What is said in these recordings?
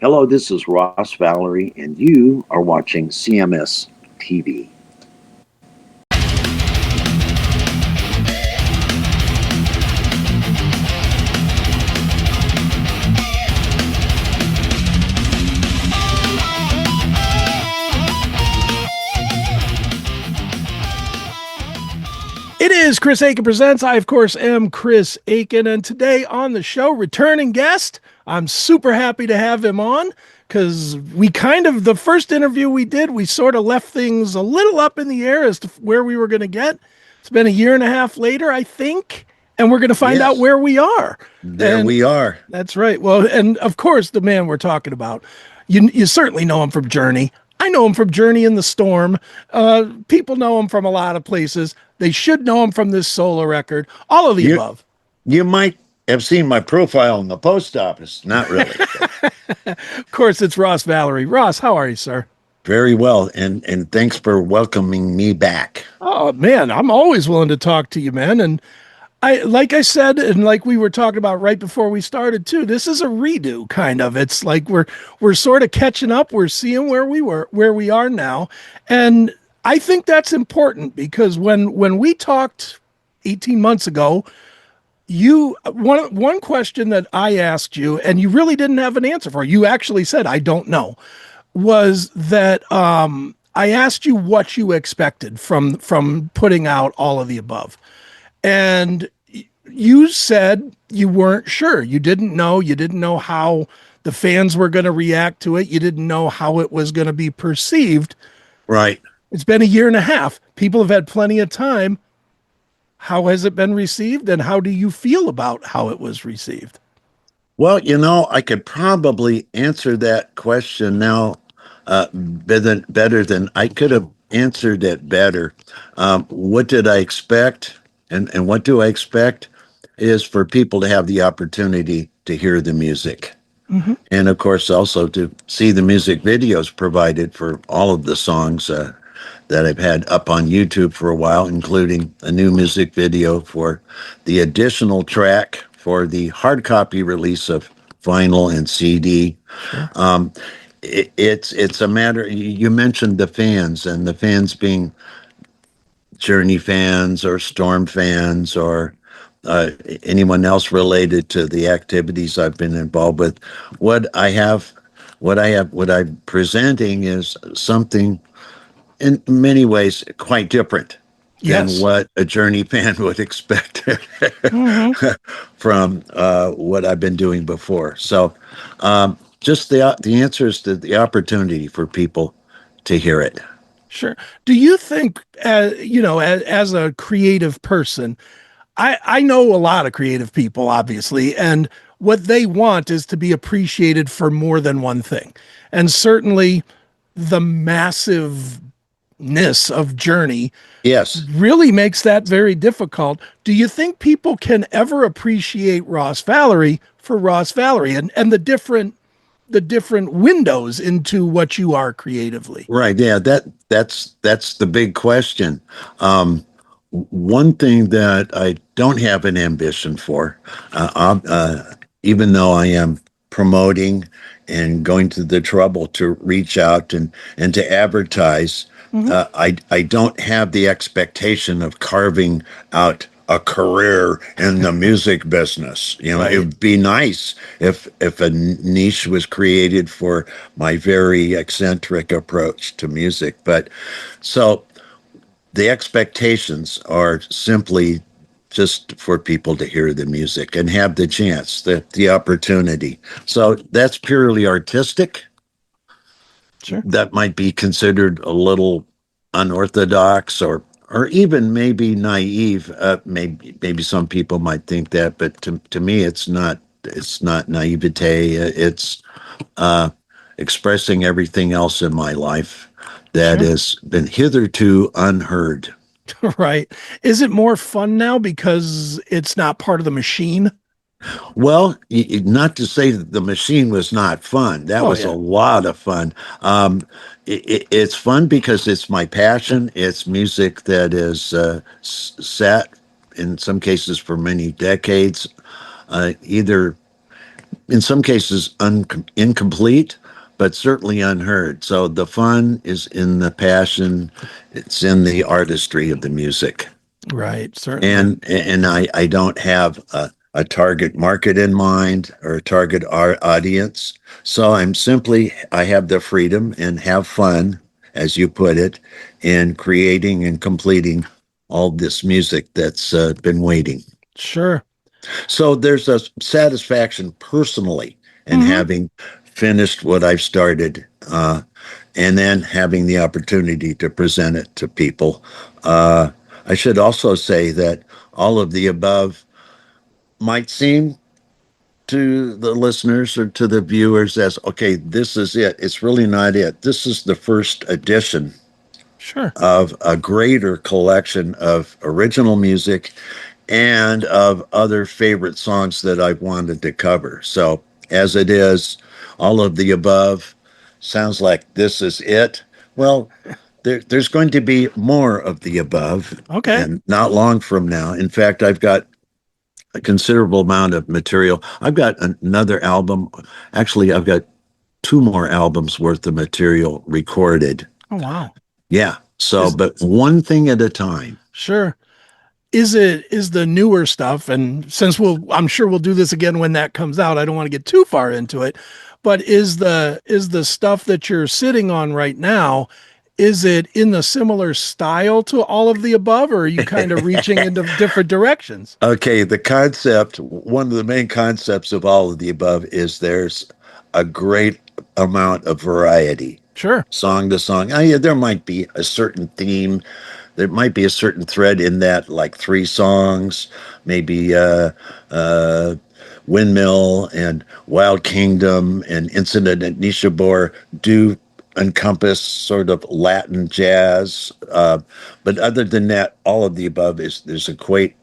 Hello, this is Ross Valory, and you are watching CMS TV. It is Chris Aiken Presents. I, of course, am Chris Aiken. And today on the show, returning guest, I'm super happy to have him on because the first interview we did, we sort of left things a little up in the air as to where we were going to get. It's been a year and a half later, I think, and we're going to find out where we are. There we are. That's right. Well, and of course, the man we're talking about, you certainly know him from Journey. I know him from Journey in the Storm. People know him from a lot of places. They should know him from this solo record. All of the above. You might have seen my profile in the post office. Not really. Of course, it's Ross Valory. Ross, how are you, sir? Very well, and thanks for welcoming me back. Oh, man, I'm always willing to talk to you, man. And like I said, and like we were talking about right before we started too, this is a redo kind of. It's like we're sort of catching up. We're seeing where we are now. And I think that's important because when we talked 18 months ago, one question that I asked you, and you really didn't have an answer for, you actually said, I don't know, was that I asked you what you expected from putting out All of the Above. And you said you weren't sure. You didn't know. You didn't know how the fans were going to react to it. You didn't know how it was going to be perceived. Right. It's been a year and a half. People have had plenty of time. How has it been received, and how do you feel about how it was received? Well, I could probably answer that question now better than I could have answered it better. What did I expect? And what do I expect is for people to have the opportunity to hear the music. Mm-hmm. And of course, also to see the music videos provided for all of the songs that I've had up on YouTube for a while, including a new music video for the additional track for the hard copy release of vinyl and CD. Sure. It's a matter, you mentioned the fans, and the fans being Journey fans or Storm fans or anyone else related to the activities I've been involved with. What I'm presenting is something in many ways quite different than what a Journey fan would expect from what I've been doing before. So just the answer is to the opportunity for people to hear it. Sure. Do you think, as a creative person, I know a lot of creative people, obviously, and what they want is to be appreciated for more than one thing. And certainly the massiveness of Journey really makes that very difficult. Do you think people can ever appreciate Ross Valory for Ross Valory and the different windows into what you are creatively? Right. Yeah, that's the big question. One thing that I don't have an ambition for, even though I am promoting and going to the trouble to reach out and to advertise, I don't have the expectation of carving out a career in the music business. It would be nice if a niche was created for my very eccentric approach to music. But so the expectations are simply just for people to hear the music and have the chance, the opportunity. So that's purely artistic. Sure. That might be considered a little unorthodox or even maybe naive. Maybe some people might think that, but to me, it's not naivete. It's expressing everything else in my life that has been hitherto unheard. Right. Is it more fun now because it's not part of the machine? Well, not to say that the machine was not fun. That was a lot of fun. It's fun because it's my passion. It's music that is set, in some cases, for many decades, either in some cases incomplete, but certainly unheard. So the fun is in the passion, it's in the artistry of the music. Right, certainly. And I don't have a target market in mind or a target audience. So I have the freedom and have fun, as you put it, in creating and completing all this music that's been waiting. Sure. So there's a satisfaction personally in Hmm. having finished what I've started, and then having the opportunity to present it to people. I should also say that all of the above might seem to the listeners or to the viewers as, okay, this is it. It's really not it. This is the first edition Sure. of a greater collection of original music and of other favorite songs that I've wanted to cover. So, as it is, all of the above sounds like this is it. Well, there's going to be more of the above, Okay. and not long from now. In fact, I've got a considerable amount of material. I've got another album. Actually, I've got two more albums worth of material recorded. Oh, wow. Yeah. So, Is but one thing at a time. sure. Is the newer stuff, and since I'm sure we'll do this again when that comes out, I don't want to get too far into it, but is the stuff that you're sitting on right now, is it in the similar style to all of the above, or are you kind of reaching into different directions? Okay, one of the main concepts of all of the above is there's a great amount of variety, Sure. song to song. Yeah, there might be a certain theme, there might be a certain thread in that, like three songs, maybe uh, Windmill and Wild Kingdom and Incident at Nishabur do encompass sort of Latin jazz. But other than that, all of the above is there's quite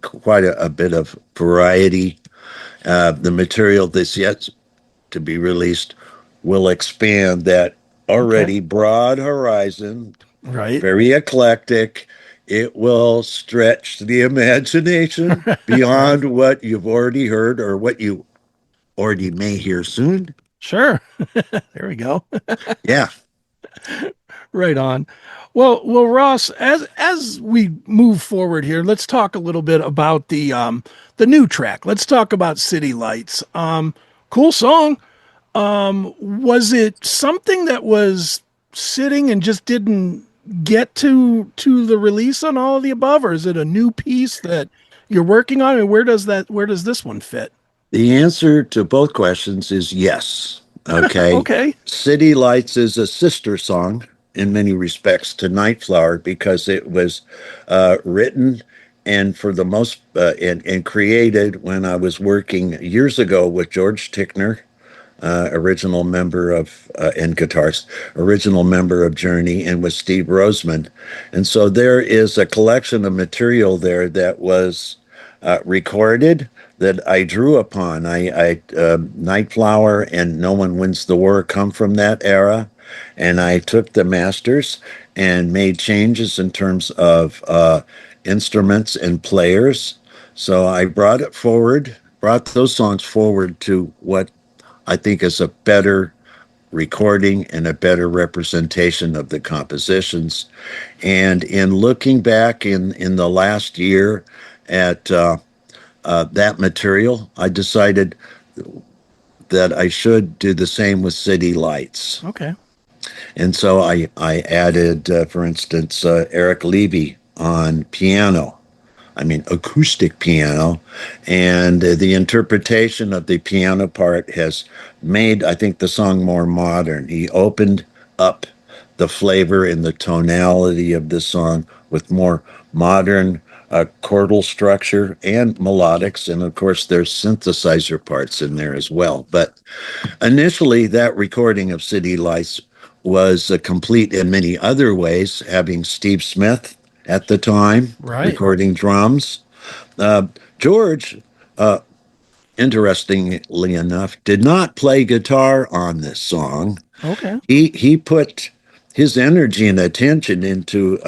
a bit of variety. The material that's yet to be released will expand that Okay. already broad horizon, Right. very eclectic. It will stretch the imagination Right. beyond what you've already heard or what you already may hear soon. Sure. There we go. Yeah. Right on. Well, Ross, as we move forward here, let's talk a little bit about the new track. Let's talk about City Lights. Cool song. Was it something that was sitting and just didn't get to the release on all of the above, or is it a new piece that you're working on? And where does this one fit? The answer to both questions is yes. Okay. Okay. City Lights is a sister song in many respects to Night Flower because it was written and for the most and created when I was working years ago with George Tickner, original member of and guitarist, original member of Journey, and with Steve Roseman. And so there is a collection of material there that was recorded that I drew upon. Night Flower and No One Wins the War come from that era, and I took the masters and made changes in terms of instruments and players. So I brought those songs forward to what I think is a better recording and a better representation of the compositions. And in looking back in the last year at that material, I decided that I should do the same with City Lights. Okay. And so I added, for instance, Eric Levy on piano. I mean, acoustic piano. And the interpretation of the piano part has made, I think, the song more modern. He opened up the flavor and the tonality of the song with more modern chordal structure and melodics. And of course, there's synthesizer parts in there as well. But initially, that recording of City Lights was complete in many other ways, having Steve Smith at the time Right. recording drums. Uh, George, uh, interestingly enough, did not play guitar on this song. Okay. He put his energy and attention into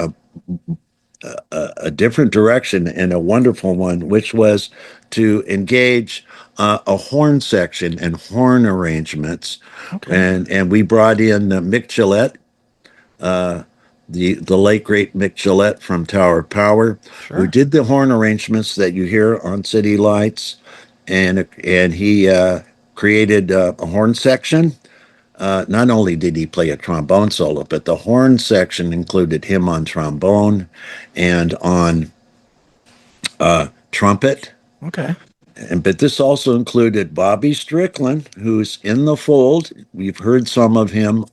a different direction and a wonderful one, which was to engage a horn section and horn arrangements, Okay. and we brought in Mick Gillette, uh, the late great Mick Gillette from Tower Power, who Sure. did the horn arrangements that you hear on City Lights, and he created a horn section. Not only did he play a trombone solo, but the horn section included him on trombone and on trumpet. Okay. But this also included Bobby Strickland, who's in the fold. We've heard some of him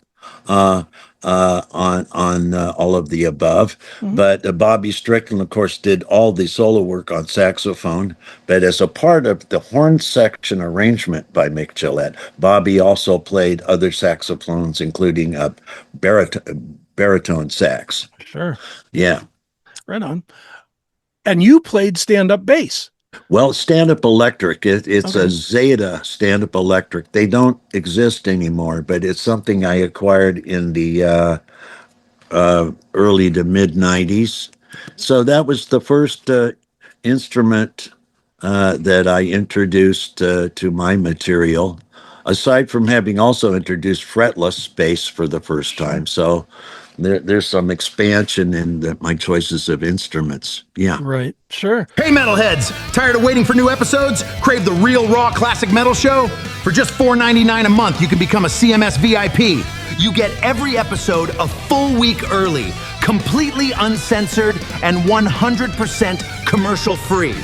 uh, on all of the above. Mhm. But Bobby Strickland, of course, did all the solo work on saxophone. But as a part of the horn section arrangement by Mick Gillette, Bobby also played other saxophones, including baritone sax. Sure. Yeah. Right on. And you played stand-up bass. Well, stand up electric, it's Okay. a Zeta stand up electric. They don't exist anymore, but it's something I acquired in the early to mid 90s. So that was the first instrument that I introduced to my material, aside from having also introduced fretless bass for the first Sure. time. So there's some expansion in my choices of instruments. Yeah. Right. Sure. Hey, metalheads! Tired of waiting for new episodes? Crave the real, raw, classic metal show? For just $4.99 a month, you can become a CMS VIP. You get every episode a full week early, completely uncensored, and 100% commercial free.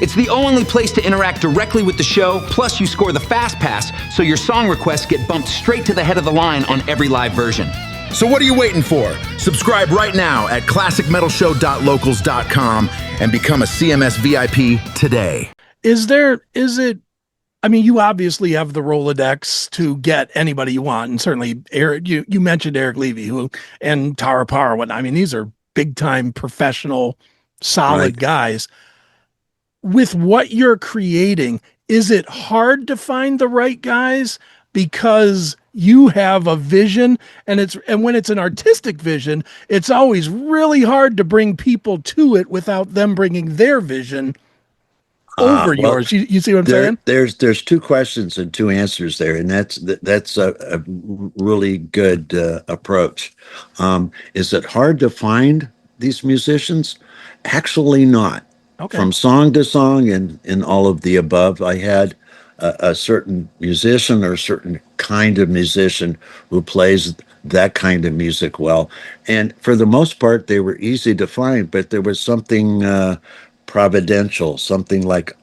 It's the only place to interact directly with the show, plus you score the Fast Pass, so your song requests get bumped straight to the head of the line on every live version. So what are you waiting for? Subscribe right now at classicmetalshow.locals.com and become a CMS VIP today. Is it, I mean, you obviously have the Rolodex to get anybody you want. And certainly Eric, you mentioned Eric Levy, and Tara Parr and whatnot. I mean, these are big time professional, solid Right. guys. With what you're creating, is it hard to find the right guys because you have a vision, and when it's an artistic vision, it's always really hard to bring people to it without them bringing their vision over Well, yours. You see what I'm saying? there's two questions and two answers there, and that's a really good approach. Is it hard to find these musicians? Actually, not. Okay. From song to song and in all of the above, I had a certain musician or a certain kind of musician who plays that kind of music well, and for the most part, they were easy to find. But there was something providential, something like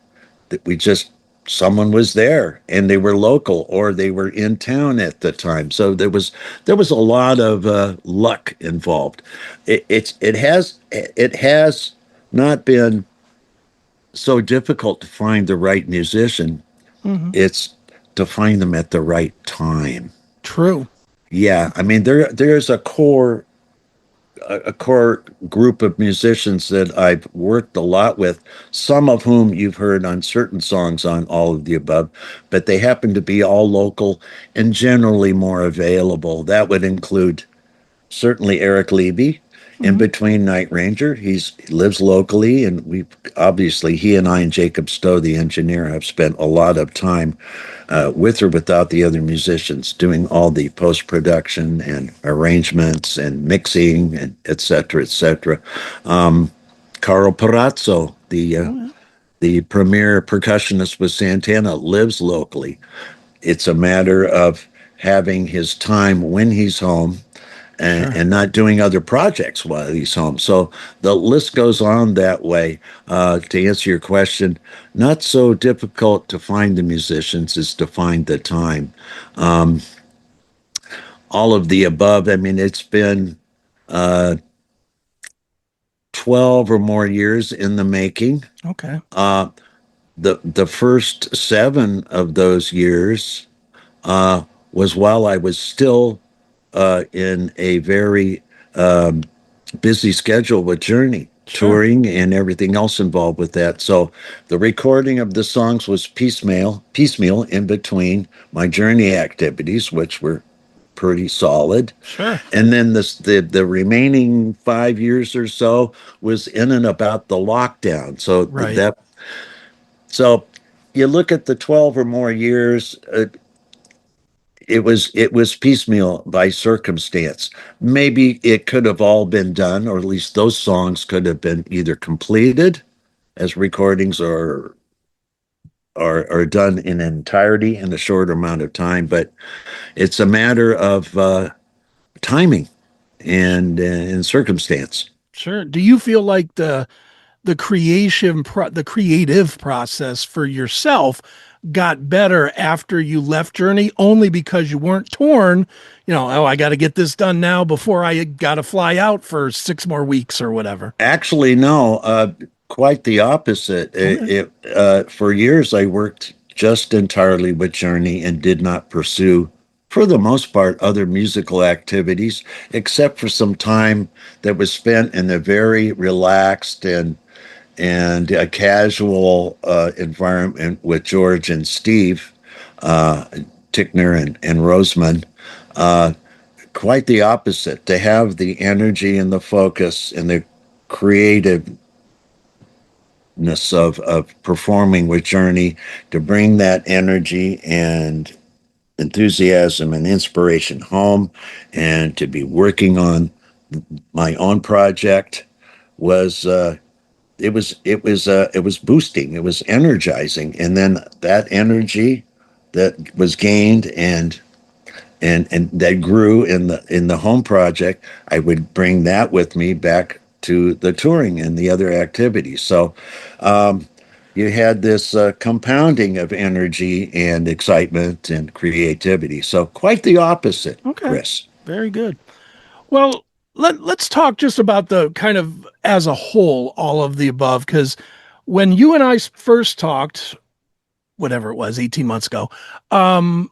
that someone was there and they were local or they were in town at the time. So there was a lot of luck involved. It has not been so difficult to find the right musician. Mhm. It's to find them at the right time. True. Yeah, I mean there's a core group of musicians that I've worked a lot with, some of whom you've heard on certain songs on all of the above, but they happen to be all local and generally more available. That would include certainly Eric Levy, in Mhm. between Night Ranger. He lives locally, and he and I and Jacob Stowe, the engineer, have spent a lot of time with or without the other musicians doing all the post production and arrangements and mixing and et cetera, et cetera. Carl Perazzo, the premier percussionist with Santana, lives locally. It's a matter of having his time when he's home Sure. and not doing other projects while he's home. So the list goes on that way. To answer your question, not so difficult to find the musicians is to find the time. All of the above. I mean, it's been 12 or more years in the making. Okay. The first 7 of those years was while I was still in a very busy schedule with Journey, Sure. touring and everything else involved with that. So the recording of the songs was piecemeal in between my Journey activities, which were pretty solid. Sure. And then the remaining 5 years or so was in and about the lockdown. So Right. that so you look at the 12 or more years, it was piecemeal by circumstance. Maybe it could have all been done, or at least those songs could have been either completed as recordings or done in entirety in a short amount of time. But it's a matter of timing and circumstance. Sure. Do you feel like the creative process for yourself got better after you left Journey only because you weren't torn, oh, I got to get this done now before I got to fly out for 6 more weeks or whatever? Actually, no, quite the opposite. Okay. For years, I worked just entirely with Journey and did not pursue, for the most part, other musical activities, except for some time that was spent in a very relaxed and a casual environment with George and Steve uh, Tickner and Roseman. Uh, Quite the opposite. To have the energy and the focus and the creativeness of performing with Journey, to bring that energy and enthusiasm and inspiration home, and to be working on my own project was it was boosting, it was energizing, and then that energy that was gained and that grew in the home project, I would bring that with me back to the touring and the other activities. So um, you had this compounding of energy and excitement and creativity. So quite the opposite, Okay. Chris. Very good. Well, let's talk just about the kind of as a whole, all of the above, because when you and I first talked, whatever it was, 18 months ago, um,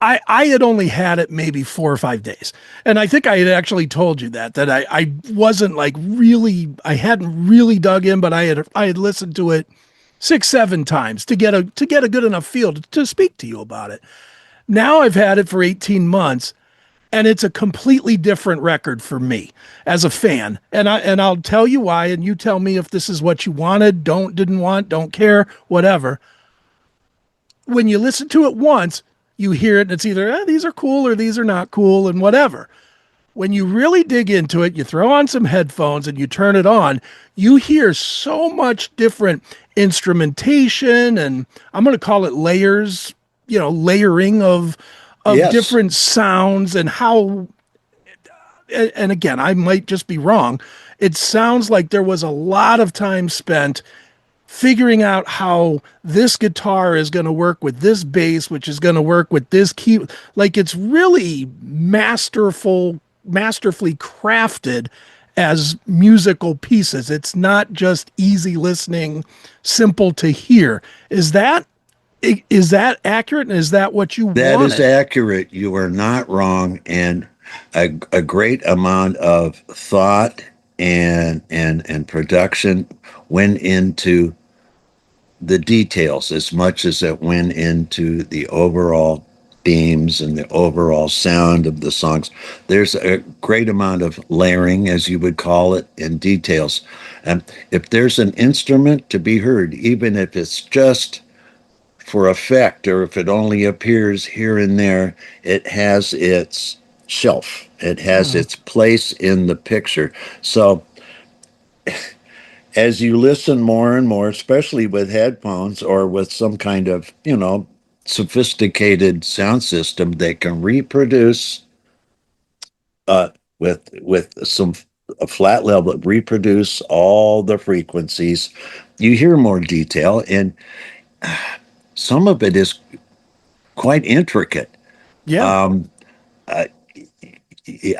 I had only had it maybe 4 or 5 days. And I think I had actually told you that I wasn't like really, I hadn't really dug in, but I had listened to it 6, 7 times to get a good enough feel to speak to you about it. Now I've had it for 18 months and it's a completely different record for me as a fan. And I'll tell you why, and you tell me if this is what you wanted, didn't want, don't care, whatever. When you listen to it once, you hear it and it's either these are cool or these are not cool and whatever. When you really dig into it, you throw on some headphones and you turn it on, you hear so much different instrumentation, and I'm going to call it layers, layering of Yes, different sounds, and how, and again, I might just be wrong. It sounds like there was a lot of time spent figuring out how this guitar is going to work with this bass, which is going to work with this key. Like, it's really masterfully crafted as musical pieces. It's not just easy listening, simple to hear. Is that accurate? And is that what you that is wanted? accurate. You are not wrong, and a great amount of thought and production went into the details as much as it went into the overall themes and the overall sound of the songs. There's a great amount of layering, as you would call it, in details. And if there's an instrument to be heard, even if it's just for effect or if it only appears here and there, it has its shelf. It has Hmm. its place in the picture. So as you listen more and more, especially with headphones or with some kind of, sophisticated sound system that can reproduce uh, with some a flat level, reproduce all the frequencies, you hear more detail, and some of it is quite intricate. Yeah, Um, I,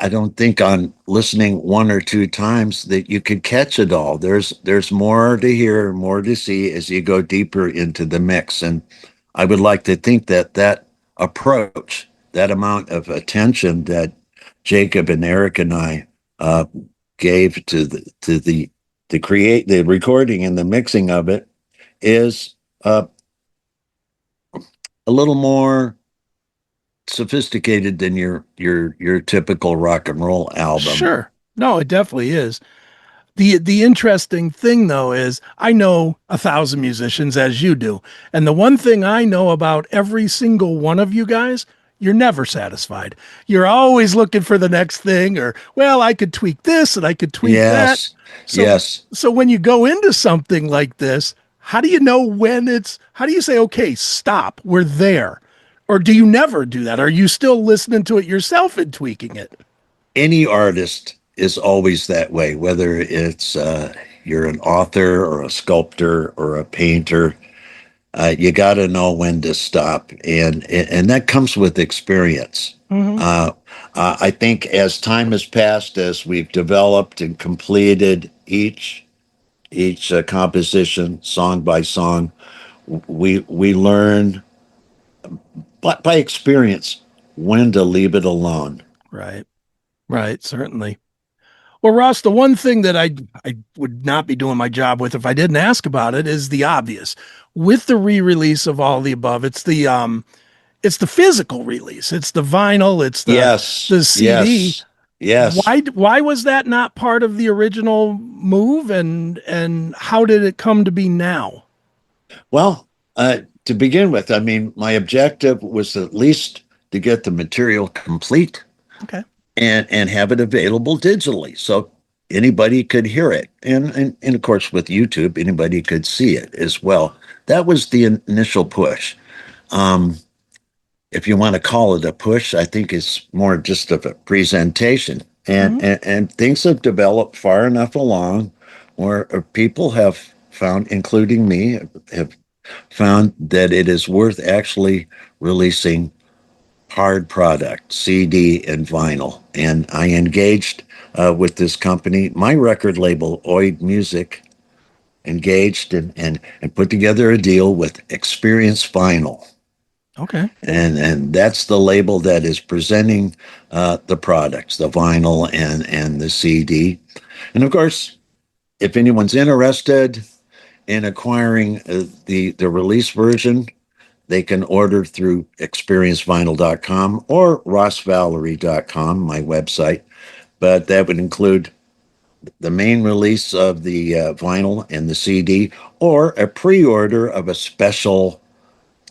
I don't think on listening one or two times that you could catch it all. There's more to hear, more to see as you go deeper into the mix. And I would like to think that that approach, that amount of attention that Jacob and Eric and I uh, gave to create the recording and the mixing of it is a little more sophisticated than your typical rock and roll album. sure. No, it definitely is. The interesting thing though is I know 1,000 musicians as you do. And the one thing I know about every single one of you guys, you're never satisfied. You're always looking for the next thing or well, I could tweak this and I could tweak that. Yes, So yes. so when you go into something like this, how do you know when it's how do you say okay, stop, we're there? Or do you never do that? Are you still listening to it yourself and tweaking it? Any artist is always that way, whether it's you're an author or a sculptor or a painter. You got to know when to stop, and that comes with experience. Mm-hmm. I think as time has passed, as we've developed and completed each composition, song by song, we learn by experience when to leave it alone. Right. Right, certainly. Well, Ross, the one thing that I would not be doing my job with if I didn't ask about it is the obvious. With the re-release of all the above, it's the physical release. It's the vinyl, it's Yes, the CD. yes, yes. Why was that not part of the original move and how did it come to be now? Well, to begin with, I mean, my objective was at least to get the material complete Okay. and have it available digitally so anybody could hear it. And of course, with YouTube, anybody could see it as well. That was the initial push. Um, if you want to call it a push, I think it's more just of a presentation. And, Mm-hmm. and things have developed far enough along where people have found, including me, have found that it is worth actually releasing hard product, CD and vinyl. And I engaged with this company, my record label, Oid Music, engaged and put together a deal with Experience Vinyl. Okay. And that's the label that is presenting the products, the vinyl and the CD. And of course, if anyone's interested in acquiring the release version, they can order through experiencevinyl.com or rossvalory.com, my website. But that would include the main release of the vinyl and the CD, or a pre-order of a special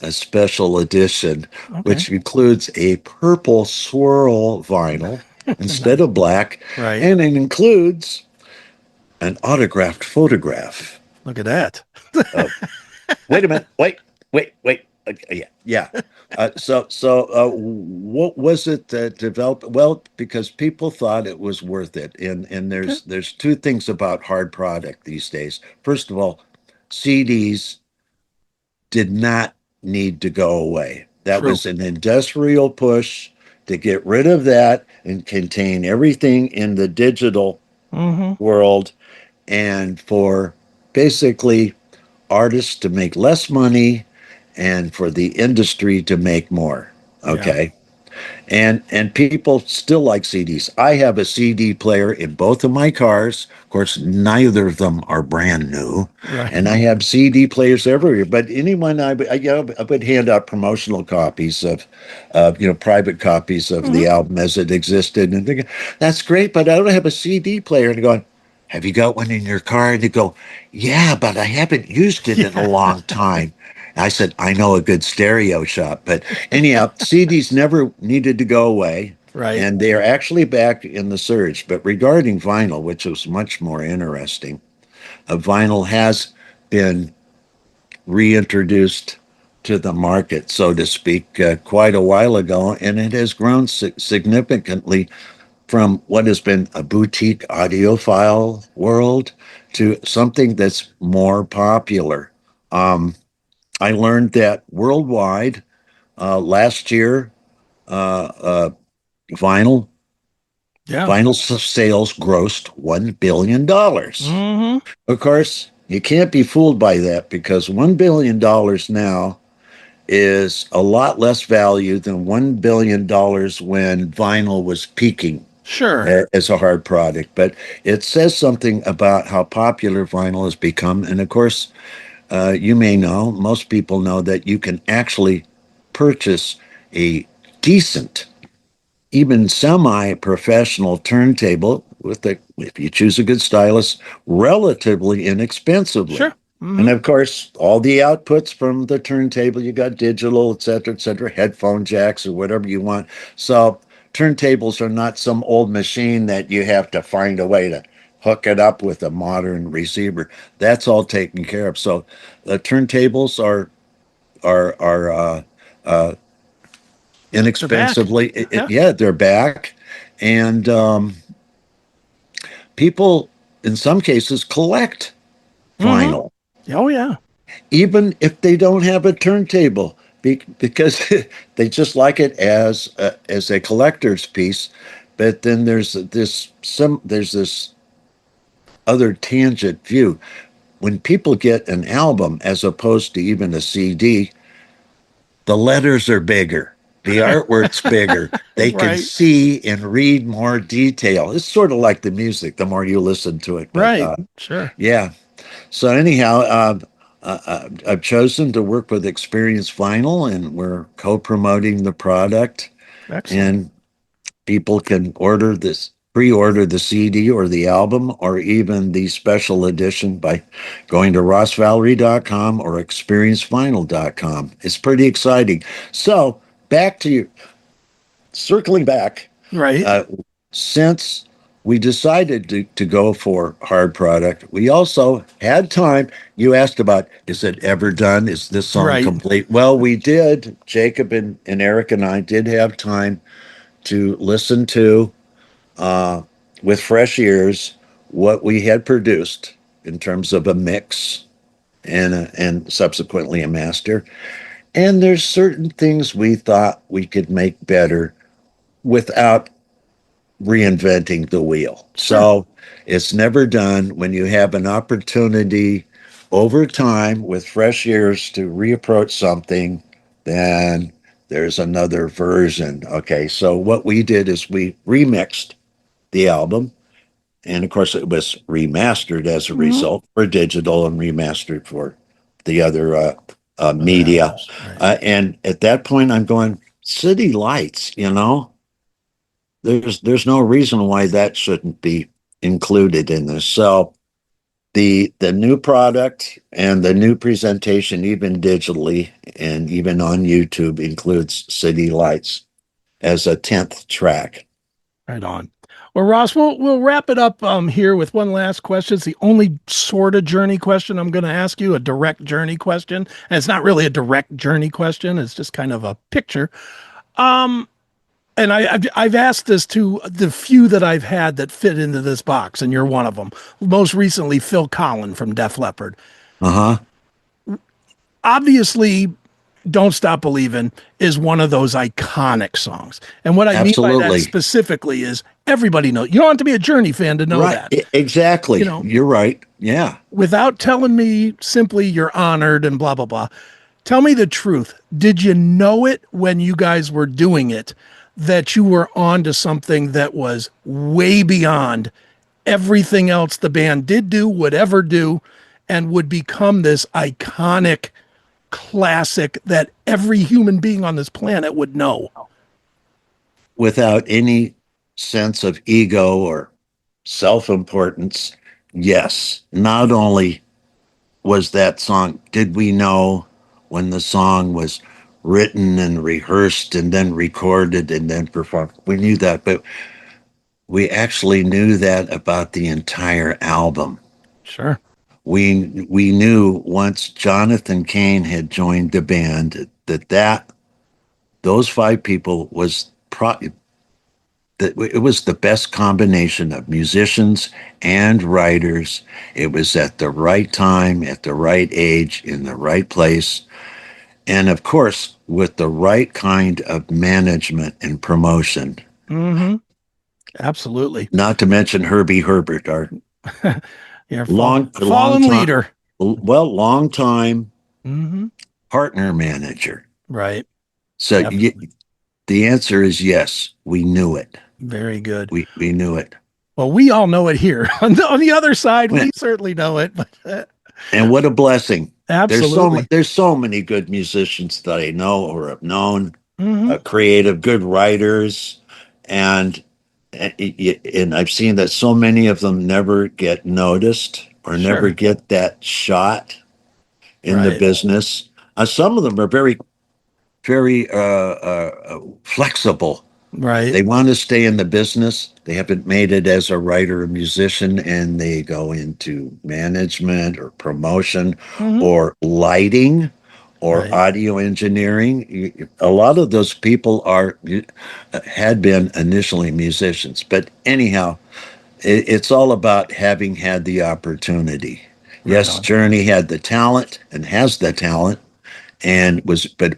edition, Okay. which includes a purple swirl vinyl instead of black, Right. and it includes an autographed photograph. Look at that. Wait a minute. Wait. Yeah. So, what was it that developed? Well, because people thought it was worth it, and Okay. there's two things about hard product these days. First of all, CDs did not need to go away. That True. was an industrial push to get rid of that and contain everything in the digital Mm-hmm. world, and for basically artists to make less money and for the industry to make more. Yeah. Okay. And people still like CDs. I have a CD player in both of my cars. Of course, neither of them are brand new. Right. And I have CD players everywhere. But anyone I would hand out promotional copies of private copies of Mm-hmm. the album as it existed. And thinking, that's great, but I don't have a CD player. And going, have you got one in your car? And they go, yeah, but I haven't used it in a long time. I said, I know a good stereo shop. But anyhow, CDs never needed to go away. Right. And they are actually back in the surge. But regarding vinyl, which was much more interesting, vinyl has been reintroduced to the market, so to speak, quite a while ago. And it has grown significantly from what has been a boutique audiophile world to something that's more popular. I learned that worldwide last year, uh, uh, vinyl Yeah. vinyl sales grossed $1 billion. Mm-hmm. Of course, you can't be fooled by that because $1 billion now is a lot less value than $1 billion when vinyl was peaking Sure. as a hard product. But it says something about how popular vinyl has become. And of course, you may know, most people know that you can actually purchase a decent, even semi-professional turntable if you choose a good stylus, relatively inexpensively. Sure. Mm-hmm. And of course, all the outputs from the turntable, you got digital, et cetera, headphone jacks or whatever you want. So turntables are not some old machine that you have to find a way to hook it up with a modern receiver. That's all taken care of. So the turntables are inexpensively, Yeah. they're back, and people in some cases collect vinyl, Oh yeah. even if they don't have a turntable, because they just like it as a collector's piece. But then there's this other tangent view. When people get an album as opposed to even a CD, the letters are bigger. The artwork's bigger. They can Right. see and read more detail. It's sort of like the music, the more you listen to it. But Right. Sure. yeah. So anyhow, I've chosen to work with Experience Vinyl, and we're co-promoting the product. Excellent. And people can pre-order the CD or the album or even the special edition by going to rossvalory.com or experiencevinyl.com. It's pretty exciting. So back to you, circling back, Right. since we decided to go for hard product, we also had time. You asked about, is it ever done? Is this song Right. complete? Well, we did. Jacob and Eric and I did have time to listen to, with fresh ears, what we had produced in terms of a mix and subsequently a master. And there's certain things we thought we could make better without reinventing the wheel. So it's never done. When you have an opportunity over time with fresh ears to reapproach something, then there's another version. Okay, so what we did is we remixed the album, and of course it was remastered as a result for digital and remastered for the other media. Right. And at that point, I'm going, City Lights, there's no reason why that shouldn't be included in this. So the new product and the new presentation, even digitally and even on YouTube, includes City Lights as a 10th track. Right on. Well, Ross, we'll wrap it up here with one last question. It's the only sort of journey question I'm going to ask you, a direct journey question. And it's not really a direct journey question. It's just kind of a picture. And I've asked this to the few that I've had that fit into this box, and you're one of them. Most recently, Phil Collin from Def Leppard. Obviously, Don't Stop Believin' is one of those iconic songs. And what I mean by that specifically is everybody knows. You don't have to be a Journey fan to know that. Exactly. You're right. Yeah. Without telling me simply you're honored and blah, blah, blah. Tell me the truth. Did you know it when you guys were doing it that you were on to something that was way beyond everything else the band did do, would ever do, and would become this iconic classic that every human being on this planet would know? Without any sense of ego or self-importance, yes. Not only was that song, did we know when the song was written and rehearsed and then recorded and then performed, we knew that, but we actually knew that about the entire album. Sure. We knew once Jonathan Cain had joined the band that those five people it was the best combination of musicians and writers. It was at the right time, at the right age, in the right place, and of course with the right kind of management and promotion. Absolutely. Not to mention Herbie Herbert, our fallen leader. Well, long time partner manager. Right. So the answer is yes. We knew it. Very good. We knew it. Well, we all know it here. On the other side, we certainly know it. But, and what a blessing. Absolutely. There's so many good musicians that I know or have known, creative, good writers. And and I've seen that so many of them never get noticed or never Sure. get that shot in the Right. business. Some of them are very, very flexible. Right. They want to stay in the business. They haven't made it as a writer or musician, and they go into management or promotion Mhm. or lighting or Right. audio engineering. A lot of those people had been initially musicians, but anyhow, it's all about having had the opportunity. Right Yes, on. Journey had the talent and has the talent, but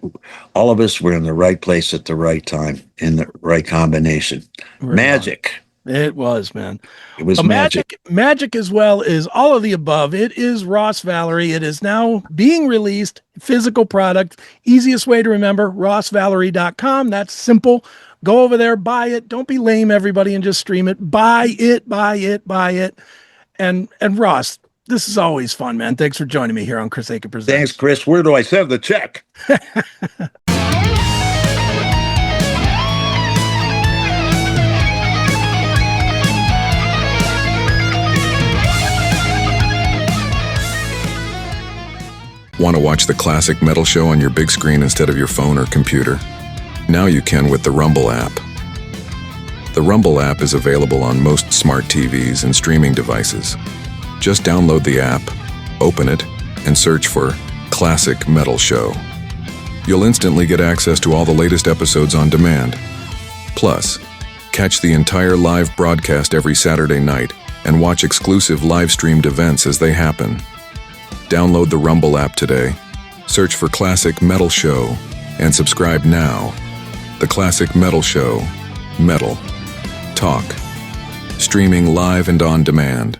all of us were in the right place at the right time in the right combination. Right on. Magic. It was, man. It was Well, magic. magic as well is all of the above. It is Ross Valory. It is now being released, physical product. Easiest way to remember, rossvalory.com. That's simple. Go over there, buy it. Don't be lame, everybody, and just stream it. Buy it, buy it, buy it. And Ross, this is always fun, man. Thanks for joining me here on Chris Aiken Presents. Thanks, Chris. Where do I send the check? Want to watch the classic metal show on your big screen instead of your phone or computer? Now you can with the Rumble app. The Rumble app is available on most smart TVs and streaming devices. Just download the app, open it, and search for Classic Metal Show. You'll instantly get access to all the latest episodes on demand. Plus, catch the entire live broadcast every Saturday night and watch exclusive live-streamed events as they happen. Download the Rumble app today, search for Classic Metal Show, and subscribe now. The Classic Metal Show. Metal. Talk. Streaming live and on demand.